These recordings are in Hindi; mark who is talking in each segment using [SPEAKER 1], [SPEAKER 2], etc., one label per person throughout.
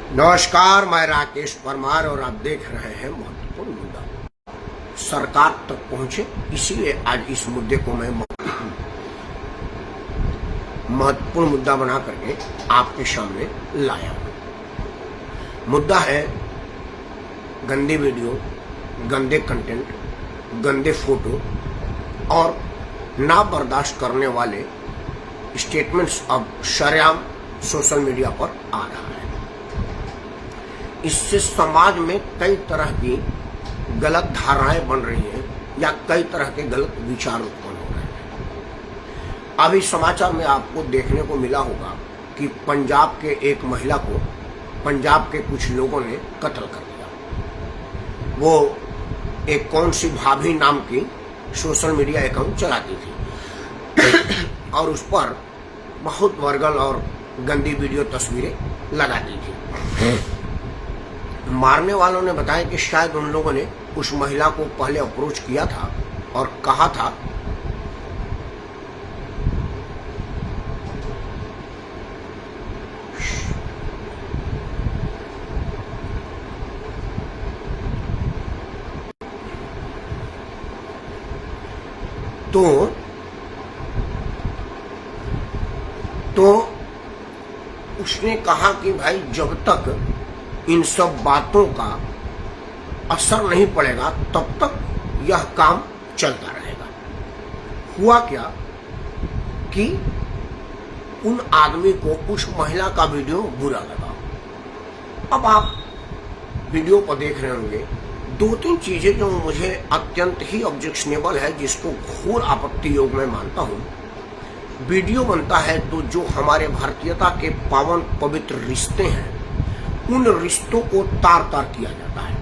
[SPEAKER 1] नमस्कार, मैं राकेश परमार और आप देख रहे हैं महत्वपूर्ण मुद्दा। सरकार तक पहुंचे, इसीलिए आज इस मुद्दे को मैं महत्वपूर्ण मुद्दा बना करके आपके सामने लाया हूं। मुद्दा है गंदी वीडियो, गंदे कंटेंट, गंदे फोटो और ना बर्दाश्त करने वाले स्टेटमेंट्स अब सरेआम सोशल मीडिया पर आ रहा है। इससे समाज में कई तरह की गलत धारणाएं बन रही हैं या कई तरह के गलत विचार उत्पन्न हो रहे हैं। अभी समाचार में आपको देखने को मिला होगा कि पंजाब के एक महिला को पंजाब के कुछ लोगों ने कत्ल कर दिया। वो एक कौन सी भाभी नाम की सोशल मीडिया अकाउंट चलाती थी और उस पर बहुत वर्गल और गंदी वीडियो तस्वीरें लगाती थी। मारने वालों ने बताया कि शायद उन लोगों ने उस महिला को पहले अप्रोच किया था और कहा था तो उसने कहा कि भाई जब तक इन सब बातों का असर नहीं पड़ेगा तब तक यह काम चलता रहेगा। हुआ क्या कि उन आदमी को उस महिला का वीडियो बुरा लगा। अब आप वीडियो को देख रहे होंगे, दो तीन चीजें जो मुझे अत्यंत ही ऑब्जेक्शनेबल है, जिसको घोर आपत्ति योग में मानता हूं। वीडियो बनता है तो जो हमारे भारतीयता के पावन पवित्र रिश्ते हैं, उन रिश्तों को तार तार किया जाता है।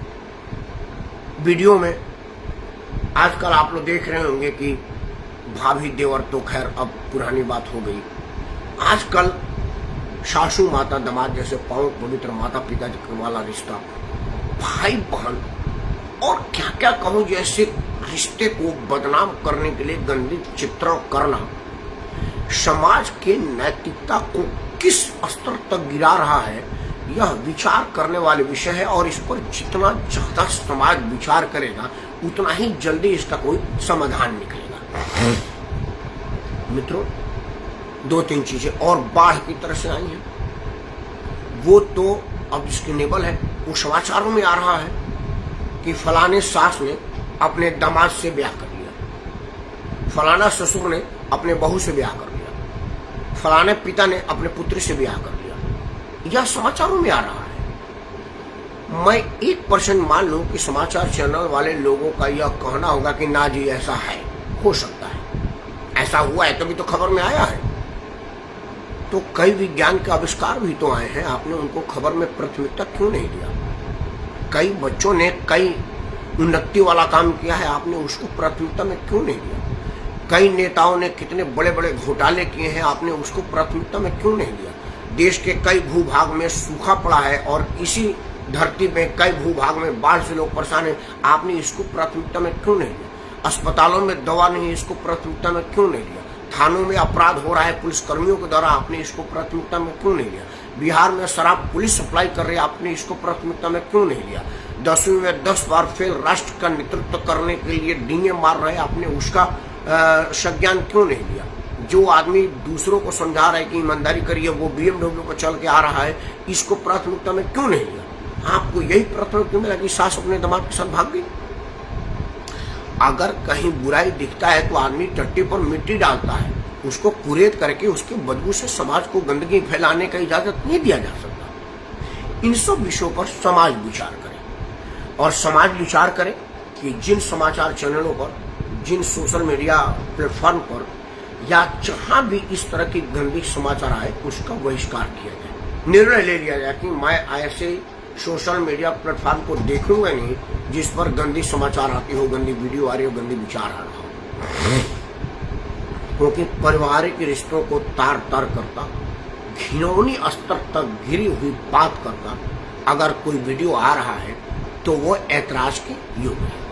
[SPEAKER 1] वीडियो में आजकल आप लोग देख रहे होंगे कि भाभी देवर तो खैर अब पुरानी बात हो गई। आजकल सासू माता दामाद जैसे पावन पवित्र माता पिता वाला रिश्ता, भाई बहन और क्या क्या कहूं जैसे रिश्ते को बदनाम करने के लिए गंदी चित्रण करना समाज के नैतिकता को किस स्तर तक गिरा रहा है, यह विचार करने वाले विषय है। और इस पर जितना ज्यादा समाज विचार करेगा उतना ही जल्दी इसका कोई समाधान निकलेगा। मित्रों, दो तीन चीजें और बाढ़ की तरह से आई हैं, वो तो अब इसके नेबल है। वो समाचारों में आ रहा है कि फलाने सास ने अपने दामाद से ब्याह कर लिया, फलाना ससुर ने अपने बहू से ब्याह कर लिया, फलाने पिता ने अपने पुत्री से ब्याह कर लिया। यह समाचारों में आ रहा है। मैं 1% मान लूं कि समाचार चैनल वाले लोगों का यह कहना होगा कि ना जी ऐसा है, हो सकता है, ऐसा हुआ है तभी तो खबर में आया है। तो कई विज्ञान के आविष्कार भी तो आए हैं, आपने उनको खबर में प्राथमिकता क्यों नहीं दिया? कई बच्चों ने कई उन्नति वाला काम किया है, आपने उसको प्राथमिकता में क्यों नहीं दिया? कई नेताओं ने कितने बड़े बड़े घोटाले किए हैं, आपने उसको प्राथमिकता में क्यों नहीं दिया? देश के कई भूभाग में सूखा पड़ा है और इसी धरती में कई भूभाग में बाढ़ से लोग परेशान हैं, आपने इसको प्राथमिकता में क्यों नहीं लिया? अस्पतालों में दवा नहीं, इसको प्राथमिकता में क्यों नहीं लिया? थानों में अपराध हो रहा है पुलिस कर्मियों के द्वारा, आपने इसको प्राथमिकता में क्यों नहीं लिया? बिहार में शराब पुलिस सप्लाई कर रही है, आपने इसको प्राथमिकता में क्यों नहीं लिया? 10वीं में 10 बार फेल राष्ट्र का नेतृत्व करने के लिए डींगे मार रहे, आपने उसका संज्ञान क्यों नहीं लिया? जो आदमी दूसरों को समझा रहा है कि ईमानदारी करिए, वो BMW पर चल के आ रहा है, इसको प्राथमिकता में क्यों नहीं लिया? आपको यही प्राथमिकता मिला कि सास अपने दामाद के साथ भाग गई। अगर कहीं बुराई दिखता है तो आदमी टट्टी पर मिट्टी डालता है, उसको कुरेद करके उसके बदबू से समाज को गंदगी फैलाने का इजाजत नहीं दिया जा सकता। इन सब विषयों पर समाज विचार करे और समाज विचार करे कि जिन समाचार चैनलों पर, जिन सोशल मीडिया प्लेटफॉर्म पर या जहां भी इस तरह की गंदी समाचार आए उसका बहिष्कार किया जाए। निर्णय ले लिया जाए कि मैं ऐसे सोशल मीडिया प्लेटफॉर्म को देखूंगा नहीं जिस पर गंदी समाचार आती हो, गंदी वीडियो आ रही हो, गंदी विचार आ रहा हो। क्योंकि पारिवारिक रिश्तों को तार तार करता, घिनौनी स्तर तक गिरी हुई बात करता अगर कोई वीडियो आ रहा है तो वो ऐतराज के योग्य है।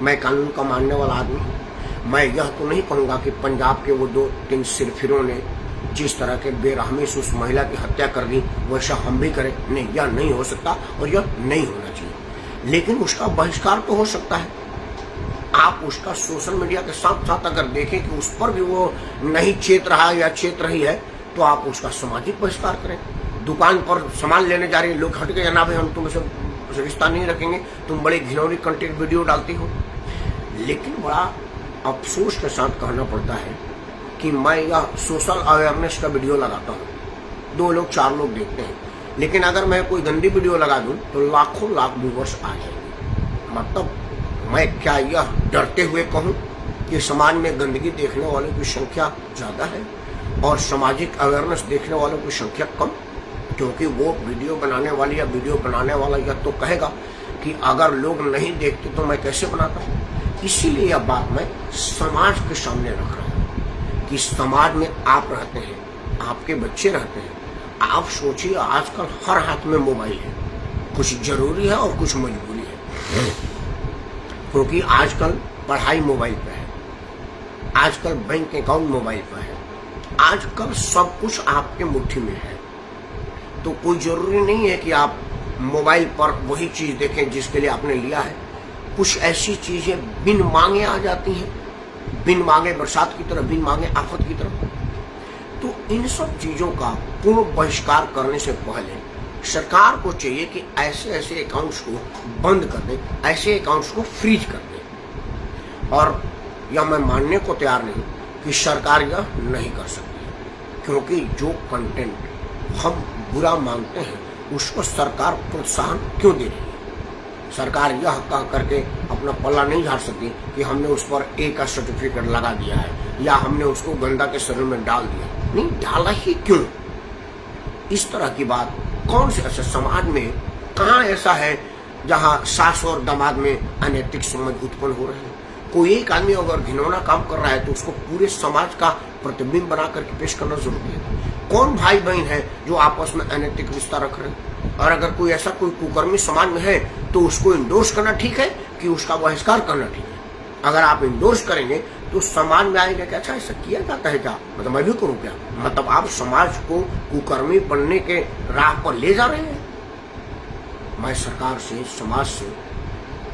[SPEAKER 1] मैं कानून का मानने वाला आदमी, मैं यह तो नहीं कहूंगा कि पंजाब के वो 2-3 सिरफिरों ने जिस तरह के बेरहमी से उस महिला की हत्या कर दी वैसा हम भी करें? नहीं, यह नहीं हो सकता और यह नहीं होना चाहिए। लेकिन उसका बहिष्कार तो हो सकता है। आप उसका सोशल मीडिया के साथ साथ अगर देखें कि उस पर भी वो नहीं चेत रहा या चेत रही है, तो आप उसका सामाजिक बहिष्कार करें। दुकान पर सामान लेने जा रही है, लोग हट के जनाब हम तुमसे रिश्ता नहीं रखेंगे, तुम बड़ी घिनौनी कंटेंट वीडियो डालती हो। लेकिन बड़ा अफसोस के साथ कहना पड़ता है कि मैं यह सोशल अवेयरनेस का वीडियो लगाता हूँ, 2 लोग 4 लोग देखते हैं, लेकिन अगर मैं कोई गंदी वीडियो लगा दूं तो लाखों लाख व्यूवर्स आ जाएंगे। मतलब मैं क्या यह डरते हुए कहूँ कि समाज में गंदगी देखने वालों की संख्या ज़्यादा है और सामाजिक अवेयरनेस देखने वालों की संख्या कम? क्योंकि वो वीडियो बनाने वाली या वीडियो बनाने वाला यह तो कहेगा कि अगर लोग नहीं देखते तो मैं कैसे बनाता हूँ। इसीलिए यह बात मैं समाज के सामने रख रहा हूँ कि समाज में आप रहते हैं, आपके बच्चे रहते हैं। आप सोचिए, आजकल हर हाथ में मोबाइल है, कुछ जरूरी है और कुछ मजबूरी है। क्योंकि आजकल पढ़ाई मोबाइल पे है, आजकल बैंक अकाउंट मोबाइल पे है, आजकल सब कुछ आपके मुट्ठी में है। तो कोई जरूरी नहीं है कि आप मोबाइल पर वही चीज देखें जिसके लिए आपने लिया है। कुछ ऐसी चीजें बिन मांगे आ जाती हैं, बिन मांगे बरसात की तरह, बिन मांगे आफत की तरह। तो इन सब चीजों का पूर्ण बहिष्कार करने से पहले सरकार को चाहिए कि ऐसे ऐसे अकाउंट्स को बंद कर दे, ऐसे अकाउंट्स को फ्रीज कर दे। और यह मैं मानने को तैयार नहीं कि सरकार यह नहीं कर सकती, क्योंकि जो कंटेंट हम बुरा मानते हैं उसको सरकार प्रोत्साहन क्यों दे रही है? सरकार यह कह करके अपना पल्ला नहीं झाड़ सकती कि हमने उस पर ए का सर्टिफिकेट लगा दिया है या हमने उसको गंदा के शरीर में डाल दिया। नहीं डाला ही क्यों? इस तरह की बात कौन से ऐसे समाज में कहाँ ऐसा है जहाँ सास और दामाद में अनैतिक संबंध उत्पन्न हो रहे हैं? कोई एक आदमी अगर घिनौना काम कर रहा है तो उसको पूरे समाज का प्रतिबिंब बना करके पेश करना जरूरी है। कौन भाई बहन है जो आपस में अनैतिक रिश्ता रख रहे हैं? और अगर कोई ऐसा कोई कुकर्मी समाज में है तो उसको इंडोर्स करना ठीक है कि उसका बहिष्कार करना ठीक है? अगर आप इंडोर्स करेंगे तो समाज में आएगा कि अच्छा ऐसा किया जाता है क्या, मतलब मैं भी करूँ क्या? मतलब आप समाज को कुकर्मी बनने के राह पर ले जा रहे हैं। मैं सरकार से, समाज से,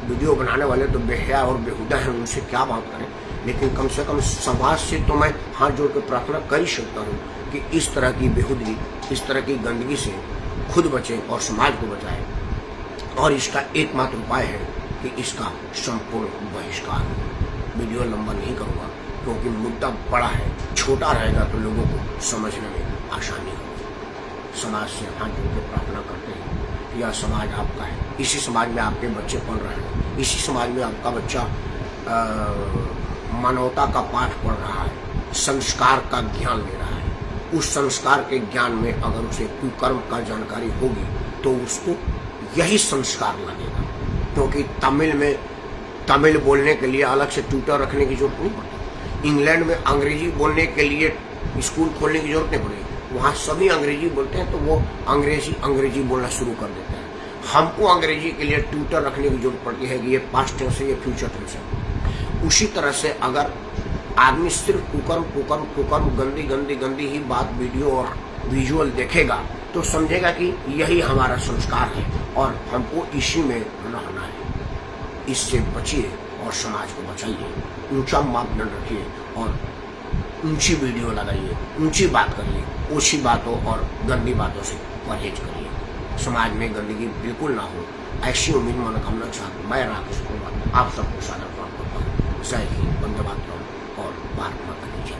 [SPEAKER 1] वीडियो बनाने वाले तो बेहया और बेहुदा हैं, उनसे क्या बात करें, लेकिन कम से कम समाज से तो मैं हाथ जोड़ कर प्रार्थना कर ही सकता हूँ कि इस तरह की बेहुदगी, इस तरह की गंदगी से खुद बचे और समाज को बचाए। और इसका एकमात्र उपाय है कि इसका संपूर्ण बहिष्कार। वीडियो लंबा नहीं करूँगा क्योंकि मुद्दा बड़ा है, छोटा रहेगा तो लोगों को समझने में आसानी होगी। समाज से हाथ जोड़ कर प्रार्थना करते हैं कि यह समाज आपका है, इसी समाज में आपके बच्चे पढ़ रहे हैं, इसी समाज में आपका बच्चा मानवता का पाठ पढ़ रहा है, संस्कार का ज्ञान ले रहा है। उस संस्कार के ज्ञान में अगर उसे कुकर्म का जानकारी होगी तो उसको यही संस्कार लगेगा। क्योंकि तमिल बोलने के लिए अलग से ट्यूटर रखने की जरूरत नहीं पड़ती। इंग्लैंड में अंग्रेजी बोलने के लिए स्कूल खोलने की जरूरत नहीं पड़ेगी। वहाँ सभी अंग्रेजी बोलते हैं तो वो अंग्रेजी बोलना शुरू कर देते हैं। हमको अंग्रेजी के लिए ट्यूटर रखने की जरूरत पड़ती है कि ये पास्ट टेंस है, ये फ्यूचर टेंस है। उसी तरह से अगर आदमी सिर्फ कुकर्म गंदी ही बात वीडियो और विजुअल देखेगा तो समझेगा कि यही हमारा संस्कार है और हमको इसी में रहना है। इससे बचिए और समाज को बचाइए। ऊंचा मापदंड रखिए और ऊंची वीडियो लगाइए, ऊंची बात करिए, ओछी बातों और गंदी बातों से परहेज करिए। समाज में गंदगी बिल्कुल ना हो, ऐसी उम्मीद मनोकामना के साथ मैं राकेश कुमार आप सबको सादर प्रणाम करता हूँ। जय हिंद, वंदे मातरम और भारत माता की जय।